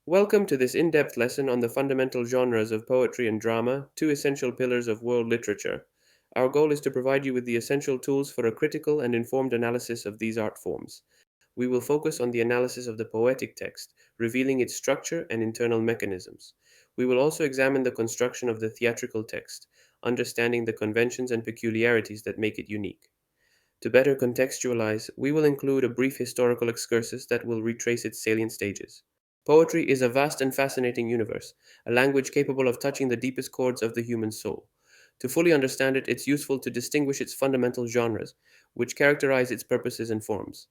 Welcome to this in depth lesson on the fundamental genres of poetry and drama, two essential pillars of world literature. Our goal is to provide you with the essential tools for a critical and informed analysis of these art forms. We will focus on the analysis of the poetic text, revealing its structure and internal mechanisms. We will also examine the construction of the theatrical text, understanding the conventions and peculiarities that make it unique. To better contextualize, we will include a brief historical excursus that will retrace its salient stages. Poetry is a vast and fascinating universe, a language capable of touching the deepest chords of the human soul. To fully understand it, it's useful to distinguish its fundamental genres, which characterize its purposes and forms.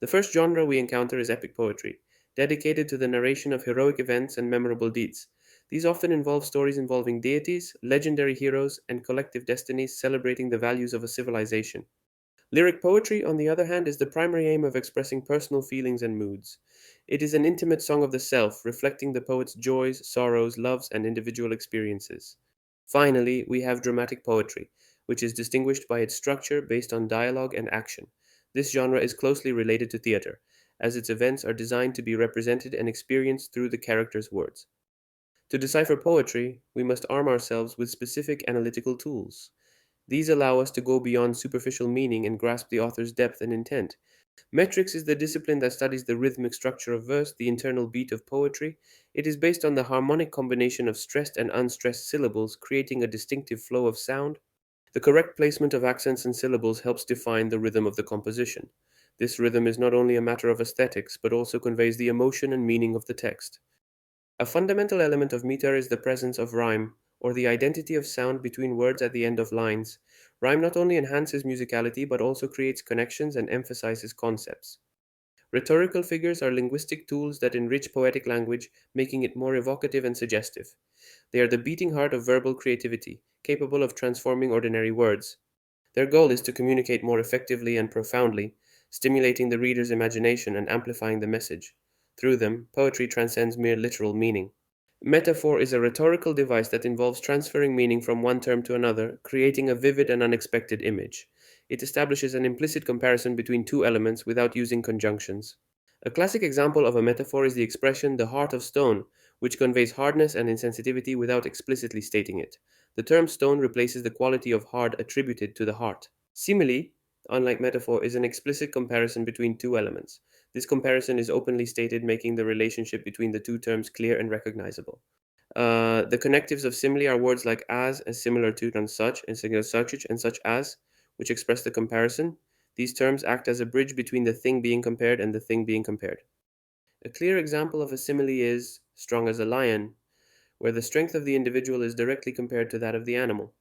The first genre we encounter is epic poetry, dedicated to the narration of heroic events and memorable deeds. These often involve stories involving deities, legendary heroes, and collective destinies celebrating the values of a civilization. Lyric poetry, on the other hand, is the primary aim of expressing personal feelings and moods. It is an intimate song of the self, reflecting the poet's joys, sorrows, loves, and individual experiences. Finally, we have dramatic poetry, which is distinguished by its structure based on dialogue and action. This genre is closely related to theater, as its events are designed to be represented and experienced through the character's words. To decipher poetry, we must arm ourselves with specific analytical tools. These allow us to go beyond superficial meaning and grasp the author's depth and intent. Metrics is the discipline that studies the rhythmic structure of verse, the internal beat of poetry. It is based on the harmonic combination of stressed and unstressed syllables, creating a distinctive flow of sound. The correct placement of accents and syllables helps define the rhythm of the composition. This rhythm is not only a matter of aesthetics, but also conveys the emotion and meaning of the text. A fundamental element of meter is the presence of rhyme, or the identity of sound between words at the end of lines. Rhyme not only enhances musicality but also creates connections and emphasizes concepts. Rhetorical figures are linguistic tools that enrich poetic language, making it more evocative and suggestive. They are the beating heart of verbal creativity, capable of transforming ordinary words. Their goal is to communicate more effectively and profoundly, stimulating the reader's imagination and amplifying the message. Through them, poetry transcends mere literal meaning. Metaphor is a rhetorical device that involves transferring meaning from one term to another, creating a vivid and unexpected image. It establishes an implicit comparison between two elements without using conjunctions. A classic example of a metaphor is the expression the heart of stone, which conveys hardness and insensitivity without explicitly stating it. The term stone replaces the quality of hard attributed to the heart. Simile, unlike metaphor, is an explicit comparison between two elements. This comparison is openly stated, making the relationship between the two terms clear and recognizable. The connectives of simile are words like as similar to, and such, and singular such, and such as, which express the comparison. These terms act as a bridge between the thing being compared and the thing being compared. A clear example of a simile is strong as a lion, where the strength of the individual is directly compared to that of the animal.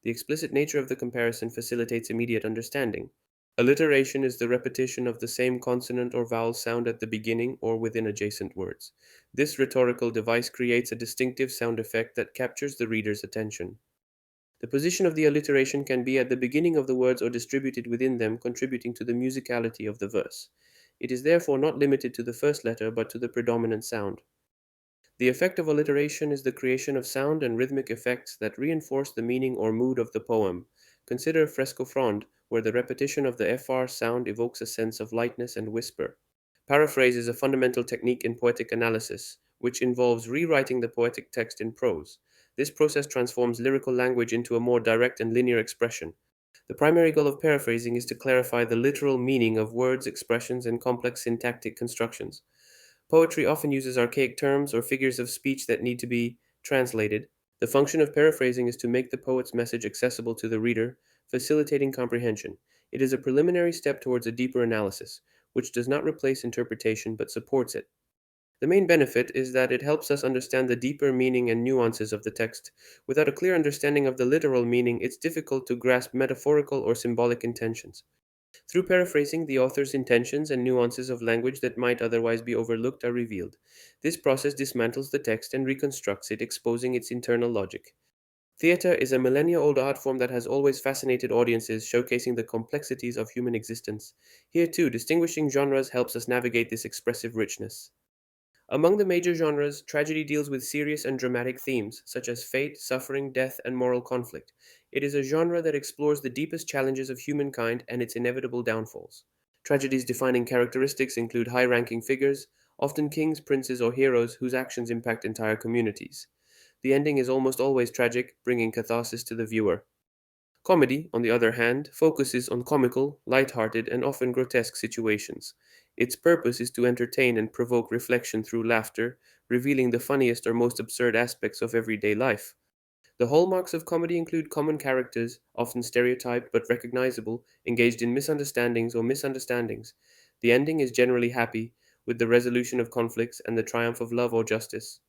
The explicit nature of the comparison facilitates immediate understanding. Alliteration is the repetition of the same consonant or vowel sound at the beginning or within adjacent words. This rhetorical device creates a distinctive sound effect that captures the reader's attention. The position of the alliteration can be at the beginning of the words or distributed within them, contributing to the musicality of the verse. It is therefore not limited to the first letter but to the predominant sound. The effect of alliteration is the creation of sound and rhythmic effects that reinforce the meaning or mood of the poem. Consider fresco fronde, where the repetition of the FR sound evokes a sense of lightness and whisper. Paraphrase is a fundamental technique in poetic analysis, which involves rewriting the poetic text in prose. This process transforms lyrical language into a more direct and linear expression. The primary goal of paraphrasing is to clarify the literal meaning of words, expressions, and complex syntactic constructions. Poetry often uses archaic terms or figures of speech that need to be translated. The function of paraphrasing is to make the poet's message accessible to the reader, facilitating comprehension. It is a preliminary step towards a deeper analysis, which does not replace interpretation but supports it. The main benefit is that it helps us understand the deeper meaning and nuances of the text. Without a clear understanding of the literal meaning, it's difficult to grasp metaphorical or symbolic intentions. Through paraphrasing, the author's intentions and nuances of language that might otherwise be overlooked are revealed. This process dismantles the text and reconstructs it, exposing its internal logic. Theater is a millennia-old art form that has always fascinated audiences, showcasing the complexities of human existence. Here, too, distinguishing genres helps us navigate this expressive richness. Among the major genres, tragedy deals with serious and dramatic themes, such as fate, suffering, death, and moral conflict. It is a genre that explores the deepest challenges of humankind and its inevitable downfalls. Tragedy's defining characteristics include high ranking figures, often kings, princes, or heroes whose actions impact entire communities. The ending is almost always tragic, bringing catharsis to the viewer. Comedy, on the other hand, focuses on comical, light-hearted, and often grotesque situations. Its purpose is to entertain and provoke reflection through laughter, revealing the funniest or most absurd aspects of everyday life. The hallmarks of comedy include common characters, often stereotyped but recognizable, engaged in misunderstandings or misunderstandings. The ending is generally happy, with the resolution of conflicts and the triumph of love or justice.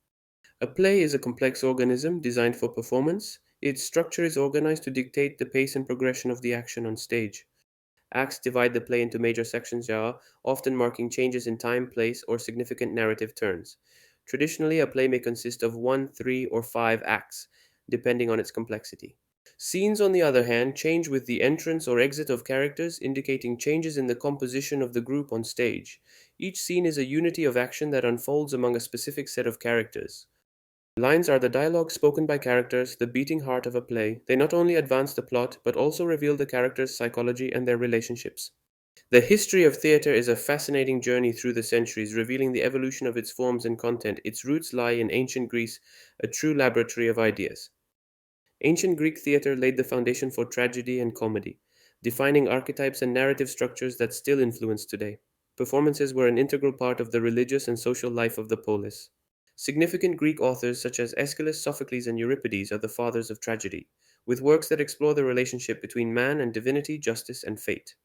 A play is a complex organism designed for performance. Its structure is organized to dictate the pace and progression of the action on stage. Acts divide the play into major sections, often marking changes in time, place, or significant narrative turns. Traditionally, a play may consist of one, three, or five acts, depending on its complexity. Scenes, on the other hand, change with the entrance or exit of characters, indicating changes in the composition of the group on stage. Each scene is a unity of action that unfolds among a specific set of characters. Lines are the dialogue spoken by characters, the beating heart of a play. They not only advance the plot, but also reveal the characters' psychology and their relationships. The history of theater is a fascinating journey through the centuries, revealing the evolution of its forms and content. Its roots lie in ancient Greece, a true laboratory of ideas. Ancient Greek theater laid the foundation for tragedy and comedy, defining archetypes and narrative structures that still influence today. Performances were an integral part of the religious and social life of the polis. Significant Greek authors such as Aeschylus, Sophocles, and Euripides are the fathers of tragedy, with works that explore the relationship between man and divinity, justice, and fate.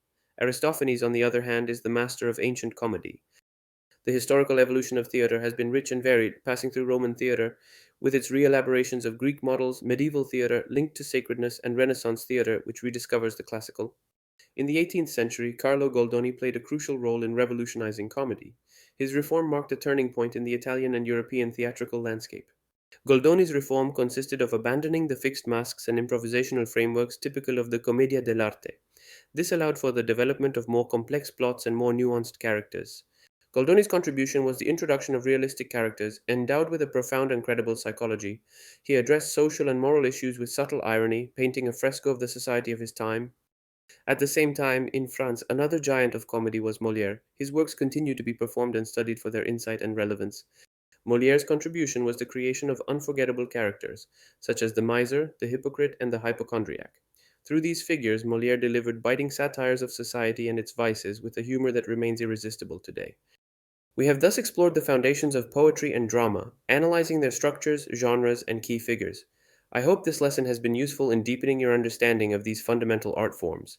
Aristophanes, on the other hand, is the master of ancient comedy. The historical evolution of theater has been rich and varied, passing through Roman theater with its re-elaborations of Greek models, medieval theater linked to sacredness, and Renaissance theater, which rediscovers the classical. In the 18th century, Carlo Goldoni played a crucial role in revolutionizing comedy. His reform marked a turning point in the Italian and European theatrical landscape. Goldoni's reform consisted of abandoning the fixed masks and improvisational frameworks typical of the commedia dell'arte. This allowed for the development of more complex plots and more nuanced characters. Goldoni's contribution was the introduction of realistic characters, endowed with a profound and credible psychology. He addressed social and moral issues with subtle irony, painting a fresco of the society of his time. At the same time, in France, another giant of comedy was Molière. His works continue to be performed and studied for their insight and relevance. Molière's contribution was the creation of unforgettable characters, such as the miser, the hypocrite, and the hypochondriac. Through these figures, Molière delivered biting satires of society and its vices with a humor that remains irresistible today. We have thus explored the foundations of poetry and drama, analyzing their structures, genres, and key figures. I hope this lesson has been useful in deepening your understanding of these fundamental art forms.